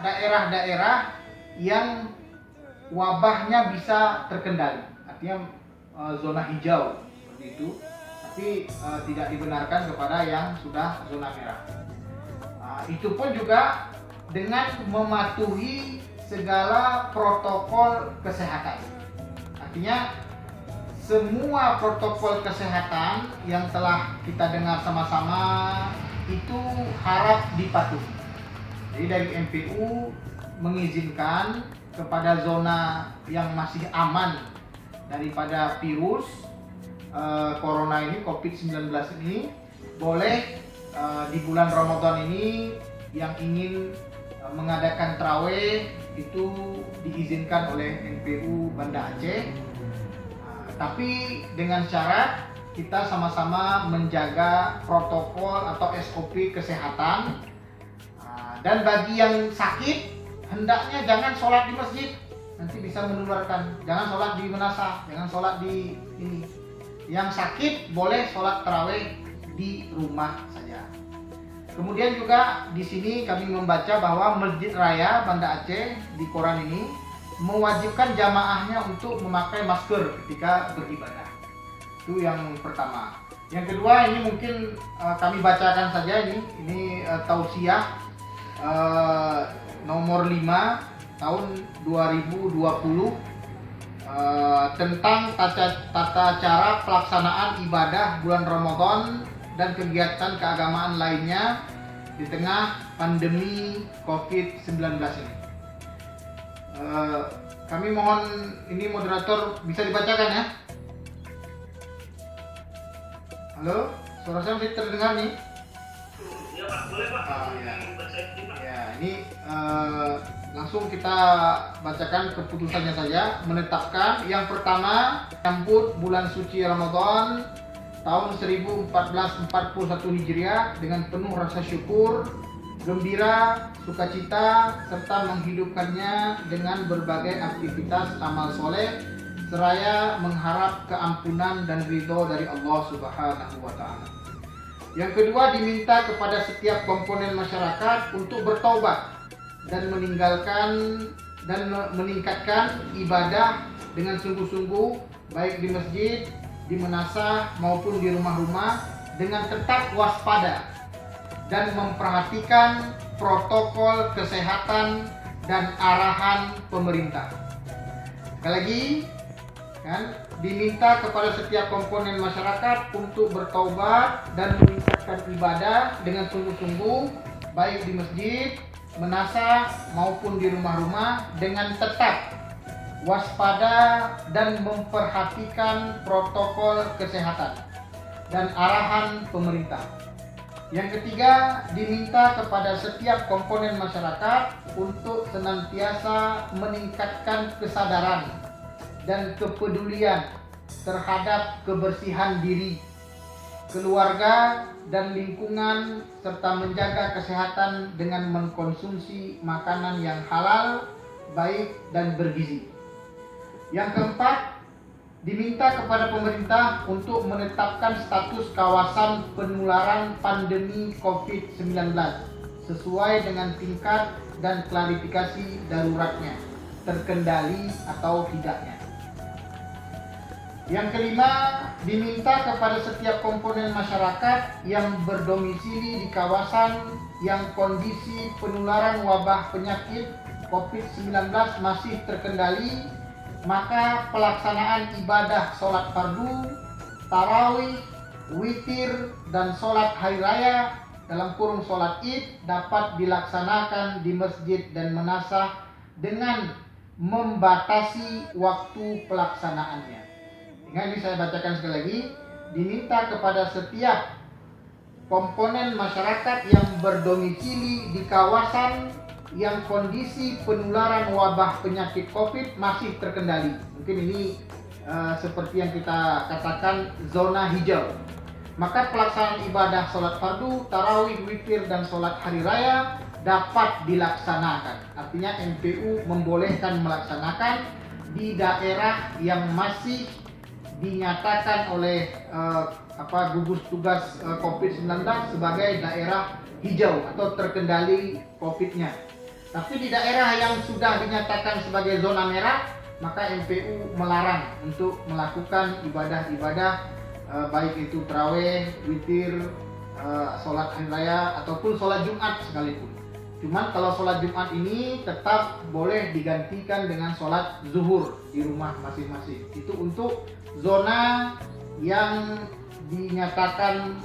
Daerah-daerah yang wabahnya bisa terkendali, artinya zona hijau seperti itu, tapi tidak dibenarkan kepada yang sudah zona merah. Itu pun juga dengan mematuhi segala protokol kesehatan. Artinya semua protokol kesehatan yang telah kita dengar sama-sama itu harap dipatuhi. Jadi dari MPU mengizinkan kepada zona yang masih aman daripada virus corona ini, COVID-19 ini, boleh di bulan Ramadan ini yang ingin mengadakan tarawih itu diizinkan oleh MPU Banda Aceh, tapi dengan syarat kita sama-sama menjaga protokol atau SOP kesehatan. Dan bagi yang sakit, hendaknya jangan sholat di masjid, nanti bisa menularkan. Jangan sholat di menasah, jangan sholat di ini. Yang sakit boleh sholat tarawih di rumah saja. Kemudian juga di sini kami membaca bahwa Masjid Raya Banda Aceh di koran ini mewajibkan jamaahnya untuk memakai masker ketika beribadah. Itu yang pertama. Yang kedua, ini mungkin kami bacakan saja ini tausiah nomor 5 tahun 2020 tentang tata cara pelaksanaan ibadah bulan Ramadan dan kegiatan keagamaan lainnya di tengah pandemi COVID-19 ini. Kami mohon ini moderator bisa dibacakan ya. Halo, suara saya masih terdengar nih? Ya Pak, boleh Pak. Ya, ini langsung kita bacakan keputusannya saja. Menetapkan yang pertama, menyambut bulan suci Ramadan tahun 1441 Hijriah dengan penuh rasa syukur, gembira, sukacita, serta menghidupkannya dengan berbagai aktivitas amal soleh, seraya mengharap keampunan dan ridho dari Allah Subhanahu wa Ta'ala. Yang kedua, diminta kepada setiap komponen masyarakat untuk bertaubat dan meningkatkan ibadah dengan sungguh-sungguh, baik di masjid, di menasah maupun di rumah-rumah, dengan tetap waspada dan memperhatikan protokol kesehatan dan arahan pemerintah. Sekali lagi, diminta kepada setiap komponen masyarakat untuk bertaubat dan meningkatkan ibadah dengan sungguh-sungguh, baik di masjid, menasah maupun di rumah-rumah, dengan tetap waspada dan memperhatikan protokol kesehatan dan arahan pemerintah. Yang ketiga, diminta kepada setiap komponen masyarakat untuk senantiasa meningkatkan kesadaran dan kepedulian terhadap kebersihan diri, keluarga, dan lingkungan, serta menjaga kesehatan dengan mengkonsumsi makanan yang halal, baik, dan bergizi. Yang keempat, diminta kepada pemerintah untuk menetapkan status kawasan penularan pandemi COVID-19 sesuai dengan tingkat dan klarifikasi daruratnya, terkendali atau tidaknya. Yang kelima, diminta kepada setiap komponen masyarakat yang berdomisili di kawasan yang kondisi penularan wabah penyakit COVID-19 masih terkendali, maka pelaksanaan ibadah sholat fardu, tarawih, witir, dan sholat hari raya dalam kurung sholat id dapat dilaksanakan di masjid dan menasah dengan membatasi waktu pelaksanaannya. Ini saya bacakan sekali lagi. Diminta kepada setiap komponen masyarakat yang berdomisili di kawasan yang kondisi penularan wabah penyakit COVID masih terkendali. Mungkin ini seperti yang kita katakan zona hijau. Maka pelaksanaan ibadah sholat fardu, tarawih, witir, dan sholat hari raya dapat dilaksanakan. Artinya MPU membolehkan melaksanakan di daerah yang masih dinyatakan oleh gugus tugas COVID-19 sebagai daerah hijau atau terkendali COVID-nya. Tapi di daerah yang sudah dinyatakan sebagai zona merah, maka MPU melarang untuk melakukan ibadah-ibadah baik itu tarawih, witir, sholat hari raya ataupun sholat Jumat sekalipun. Cuman kalau sholat Jumat ini tetap boleh digantikan dengan sholat zuhur di rumah masing-masing. Itu untuk zona yang dinyatakan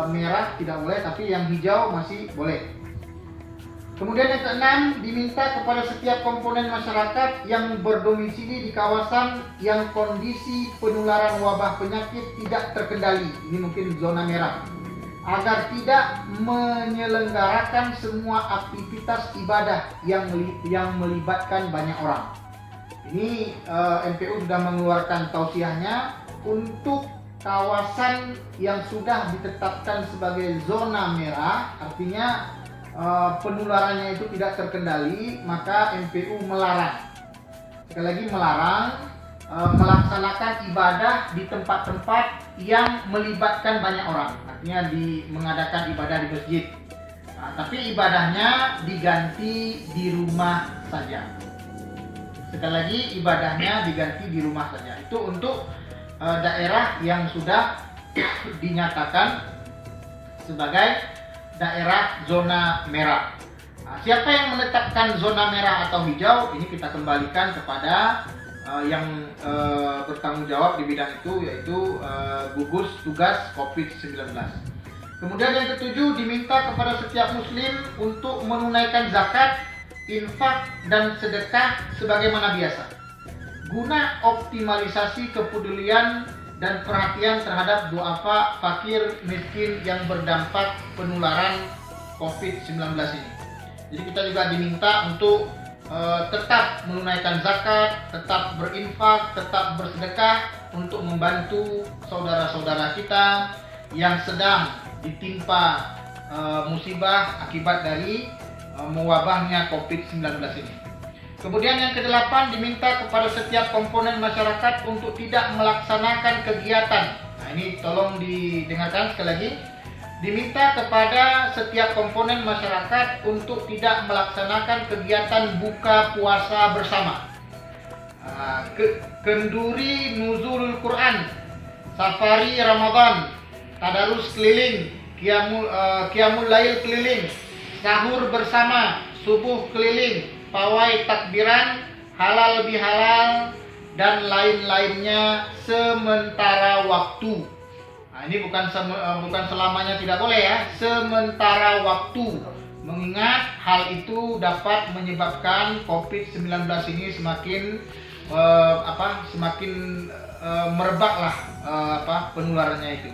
merah tidak boleh, tapi yang hijau masih boleh. Kemudian yang keenam, diminta kepada setiap komponen masyarakat yang berdomisili di kawasan yang kondisi penularan wabah penyakit tidak terkendali, ini mungkin zona merah, agar tidak menyelenggarakan semua aktivitas ibadah yang melibatkan banyak orang. Ini MPU sudah mengeluarkan tausiahnya untuk kawasan yang sudah ditetapkan sebagai zona merah, artinya penularannya itu tidak terkendali, maka MPU melarang. Sekali lagi melarang melaksanakan ibadah di tempat-tempat yang melibatkan banyak orang, artinya mengadakan ibadah di masjid. Tapi ibadahnya diganti di rumah saja. Sekali lagi ibadahnya diganti di rumah saja. Itu untuk daerah yang sudah dinyatakan sebagai daerah zona merah. Siapa yang menetapkan zona merah atau hijau? Ini kita kembalikan kepada yang bertanggung jawab di bidang itu, yaitu gugus tugas COVID-19. Kemudian yang ketujuh, diminta kepada setiap muslim untuk menunaikan zakat, infak, dan sedekah sebagaimana biasa, guna optimalisasi kepedulian dan perhatian terhadap duafa, fakir, miskin yang berdampak penularan COVID-19 ini. Jadi kita juga diminta untuk tetap menunaikan zakat, tetap berinfak, tetap bersedekah untuk membantu saudara-saudara kita yang sedang ditimpa musibah akibat dari mewabahnya COVID-19 ini. Kemudian yang kedelapan, diminta kepada setiap komponen masyarakat untuk tidak melaksanakan kegiatan. Nah, ini tolong didengarkan sekali lagi. Diminta kepada setiap komponen masyarakat untuk tidak melaksanakan kegiatan buka puasa bersama, kenduri nuzulul Quran, safari Ramadan, tadarus keliling, qiyamul lail keliling, sahur bersama, subuh keliling, pawai takbiran, halal bihalal, dan lain-lainnya sementara waktu. Nah, ini bukan selamanya tidak boleh ya, sementara waktu. Mengingat hal itu dapat menyebabkan COVID-19 ini semakin merebaklah penularannya itu.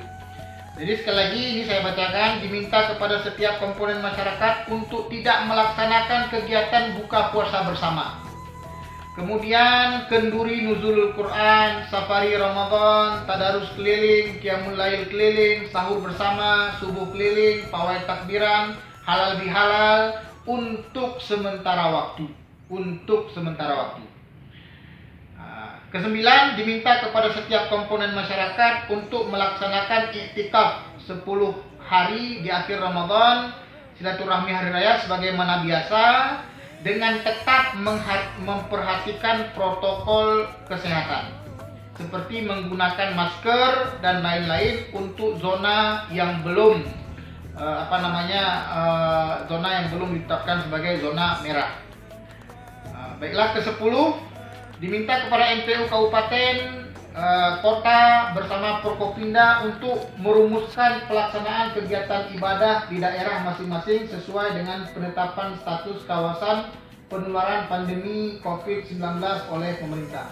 Jadi sekali lagi ini saya bacakan, diminta kepada setiap komponen masyarakat untuk tidak melaksanakan kegiatan buka puasa bersama. Kemudian kenduri nuzulul Quran, safari Ramadan, tadarus keliling, qiyamul lail keliling, sahur bersama, subuh keliling, pawai takbiran, halal bihalal untuk sementara waktu. Kesembilan, diminta kepada setiap komponen masyarakat untuk melaksanakan iktikaf 10 hari di akhir Ramadan, silaturahmi hari raya sebagaimana biasa, dengan tetap memperhatikan protokol kesehatan seperti menggunakan masker dan lain-lain untuk zona yang belum zona yang belum ditetapkan sebagai zona merah. Baiklah, ke-10, diminta kepada MPU kabupaten, kota bersama Forkopimda untuk merumuskan pelaksanaan kegiatan ibadah di daerah masing-masing sesuai dengan penetapan status kawasan penularan pandemi COVID-19 oleh pemerintah.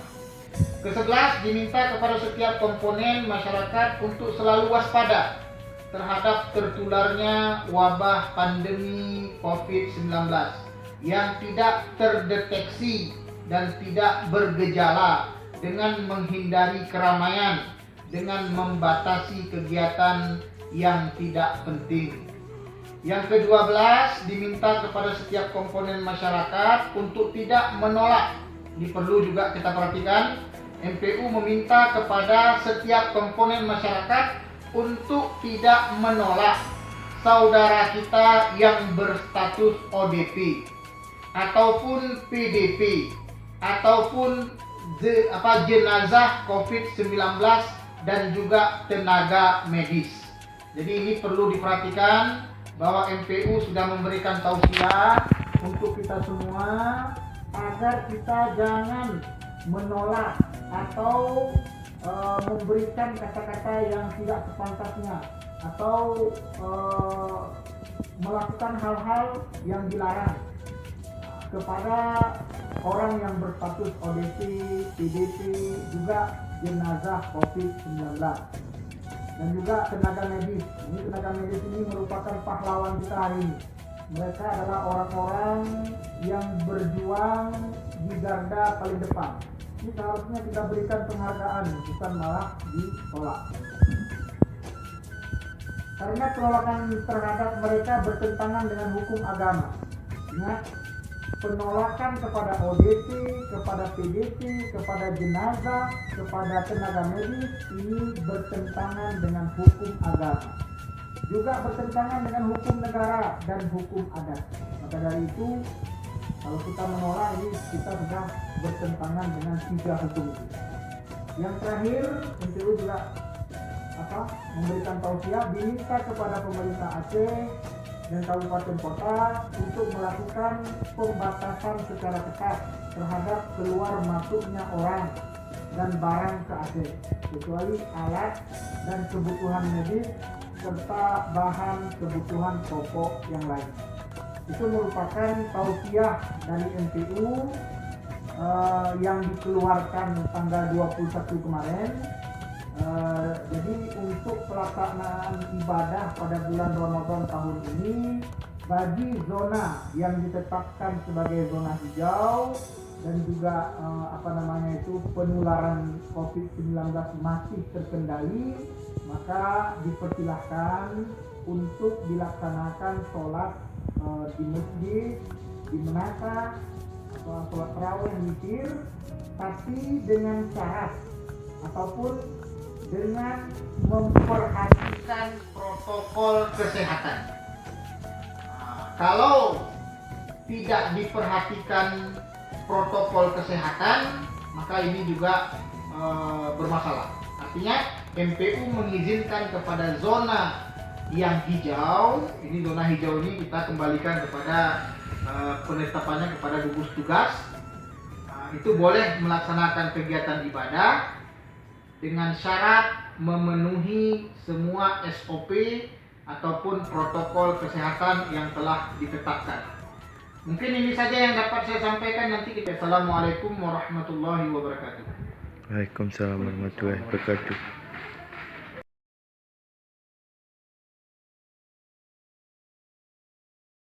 Ke-11, diminta kepada setiap komponen masyarakat untuk selalu waspada terhadap tertularnya wabah pandemi COVID-19 yang tidak terdeteksi dan tidak bergejala, dengan menghindari keramaian, dengan membatasi kegiatan yang tidak penting. Yang ke-12, diminta kepada setiap komponen masyarakat untuk tidak menolak. Ini perlu juga kita perhatikan. MPU meminta kepada setiap komponen masyarakat untuk tidak menolak saudara kita yang berstatus ODP ataupun PDP ataupun jenazah COVID-19 dan juga tenaga medis. Jadi ini perlu diperhatikan bahwa MPU sudah memberikan tausiah untuk kita semua agar kita jangan menolak atau memberikan kata-kata yang tidak sepantasnya atau melakukan hal-hal yang dilarang kepada orang yang berstatus ODP, PDP, juga jenazah COVID-19 dan juga tenaga medis. Ini tenaga medis ini merupakan pahlawan kita hari ini. Mereka adalah orang-orang yang berjuang di garda paling depan. Ini seharusnya kita berikan penghargaan, bukan malah ditolak. Karena penolakan terhadap mereka bertentangan dengan hukum agama. Ingat, penolakan kepada ODP, kepada PDP, kepada jenazah, kepada tenaga medis ini bertentangan dengan hukum agama. Juga bertentangan dengan hukum negara dan hukum adat. Maka dari itu, kalau kita menolak ini kita sudah bertentangan dengan 3 hukum itu. Yang terakhir, MPU juga memberikan tausiah diminta kepada pemerintah Aceh dan kabupaten kota untuk melakukan pembatasan secara ketat terhadap keluar masuknya orang dan barang ke Aceh, kecuali alat dan kebutuhan medis serta bahan kebutuhan pokok yang lain. Itu merupakan tausiah dari MPU yang dikeluarkan tanggal 21 kemarin. Jadi untuk pelaksanaan ibadah pada bulan Ramadan tahun ini, bagi zona yang ditetapkan sebagai zona hijau dan juga penularan COVID-19 masih terkendali, maka dipersilahkan untuk dilaksanakan sholat di masjid, di menata, sholat tarawih witir, tapi dengan syarat ataupun dengan memperhatikan protokol kesehatan. Kalau tidak diperhatikan protokol kesehatan, maka ini juga bermasalah. Artinya MPU mengizinkan kepada zona yang hijau, ini zona hijau ini kita kembalikan kepada penetapannya kepada gugus tugas. Itu boleh melaksanakan kegiatan ibadah dengan syarat memenuhi semua SOP ataupun protokol kesehatan yang telah ditetapkan. Mungkin ini saja yang dapat saya sampaikan. Nanti kita. Assalamualaikum warahmatullahi wabarakatuh. Waalaikumsalam warahmatullahi wabarakatuh.